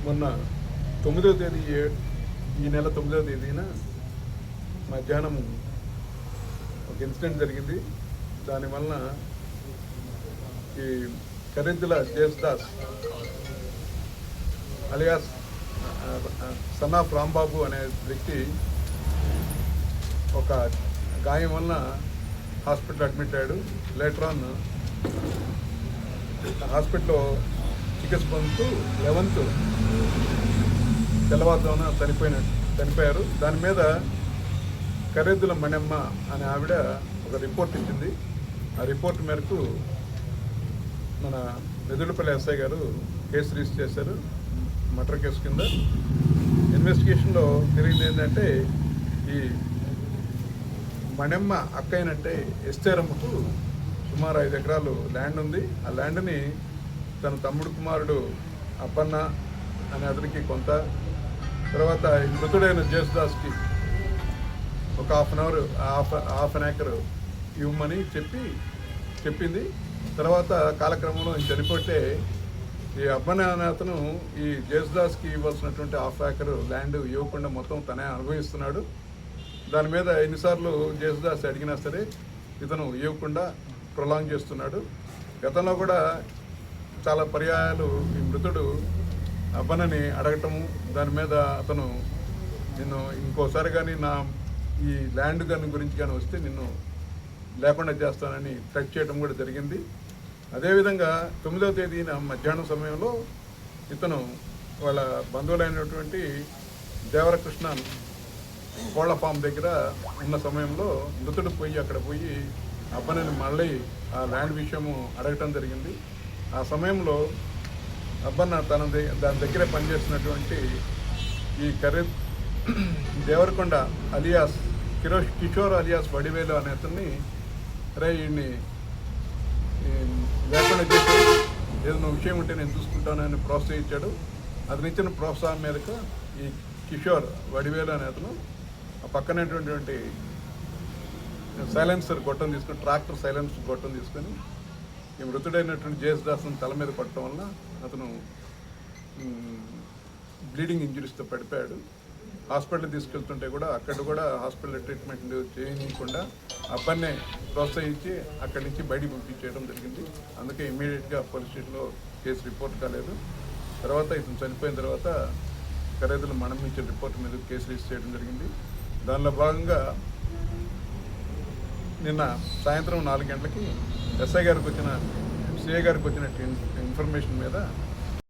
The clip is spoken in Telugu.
మొన్న 9వ తేదీ ఈ నెల 9వ తేదీన మధ్యాహ్నం ఒక ఇన్సిడెంట్ జరిగింది. దానివలన ఈ కరెద్దుల జేస్దాస్ అలియాస్ సన్ ఆఫ్ రాంబాబు అనే వ్యక్తి ఒక గాయం వలన హాస్పిటల్ అడ్మిట్ అయ్యాడు. లేటర్ ఆన్ హాస్పిటల్లో చికిత్స పొందుతూ 11th తెల్లవారుజామున చనిపోయారు. దాని మీద కరెద్దుల మణెమ్మ అనే ఆవిడ ఒక రిపోర్ట్ ఇచ్చింది. ఆ రిపోర్ట్ మేరకు మన వెదులపల్లి ఎస్ఐ గారు కేసు రిజిస్టర్ చేశారు, మర్డర్ కేసు కింద. ఇన్వెస్టిగేషన్లో తెలియదు ఏంటంటే, ఈ మణెమ్మ అక్క అయినట్టే ఎస్తేరమ్మకు సుమారు 5 ఎకరాలు ల్యాండ్ ఉంది. ఆ ల్యాండ్ని తన తమ్ముడు కుమారుడు అప్పన్న అనే అతనికి కొంత, తర్వాత మృతుడైన జేసుదాస్కి ఒక హాఫ్ అన్ ఏకర్ ఇవ్వమని చెప్పింది. తర్వాత కాలక్రమంలో చనిపోతే ఈ అప్పన్న అనే అతను ఈ జేసుదాస్కి ఇవ్వాల్సినటువంటి హాఫ్ ఏకర్ ల్యాండ్ ఇవ్వకుండా మొత్తం తనే అనుభవిస్తున్నాడు. దాని మీద ఎన్నిసార్లు జేసుదాస్ అడిగినా సరే ఇతను ఇవ్వకుండా ప్రొలాంగ్ చేస్తున్నాడు. గతంలో కూడా చాలా పర్యాయాలు ఈ మృతుడు అబ్బనని అడగటము, దాని మీద అతను నిన్ను ఇంకోసారి కానీ నా ఈ ల్యాండ్ కానీ గురించి కానీ వస్తే నిన్ను లేకుండా చేస్తానని థ్రెట్ చేయడం కూడా జరిగింది. అదేవిధంగా 9వ తేదీన మధ్యాహ్నం సమయంలో ఇతను వాళ్ళ బంధువులైనటువంటి దేవరకృష్ణ కోళ్ల ఫామ్ దగ్గర ఉన్న సమయంలో మృతుడు అక్కడ పోయి అబ్బనని మళ్ళీ ఆ ల్యాండ్ విషయము అడగటం జరిగింది. ఆ సమయంలో అబ్బన్న దాని దగ్గరే పనిచేస్తున్నటువంటి ఈ దేవరకొండ అలియాస్ కిషోర్ అలియాస్ వడివేలు అనే అతన్ని వీడిని లేకుండా చేసి ఏదైనా విషయం ఉంటే నేను చూసుకుంటానని ప్రోత్సహించాడు. అతను ఇచ్చిన ప్రోత్సాహం మీదకు ఈ కిషోర్ వడివేలు అనే అతను ఆ పక్కనటువంటి సైలెన్సర్ గొట్టం తీసుకొని, ట్రాక్టర్ సైలెన్సర్ గొట్టం తీసుకొని ఈ మృతుడైనటువంటి జేసుదాస్ను తల మీద పట్టడం వల్ల అతను బ్లీడింగ్ ఇంజరీస్తో పడిపోయాడు. హాస్పిటల్ తీసుకెళ్తుంటే కూడా అక్కడ కూడా హాస్పిటల్ ట్రీట్మెంట్ చేయనీయకుండా అబ్బాయిని ప్రోత్సహించి అక్కడి నుంచి బయటికి పంపించేయడం జరిగింది. అందుకే ఇమ్మీడియట్గా పోలీస్ స్టేషన్లో కేసు రిపోర్ట్ కాలేదు. తర్వాత ఇతను చనిపోయిన తర్వాత కరేదుల మణమించిన రిపోర్ట్ మీద కేసు రిజిస్టర్ చేయడం జరిగింది. దానిలో భాగంగా నిన్న సాయంత్రం 4 గంటలకి సిఐ గారికి వచ్చిన ఇన్ఫర్మేషన్ మీద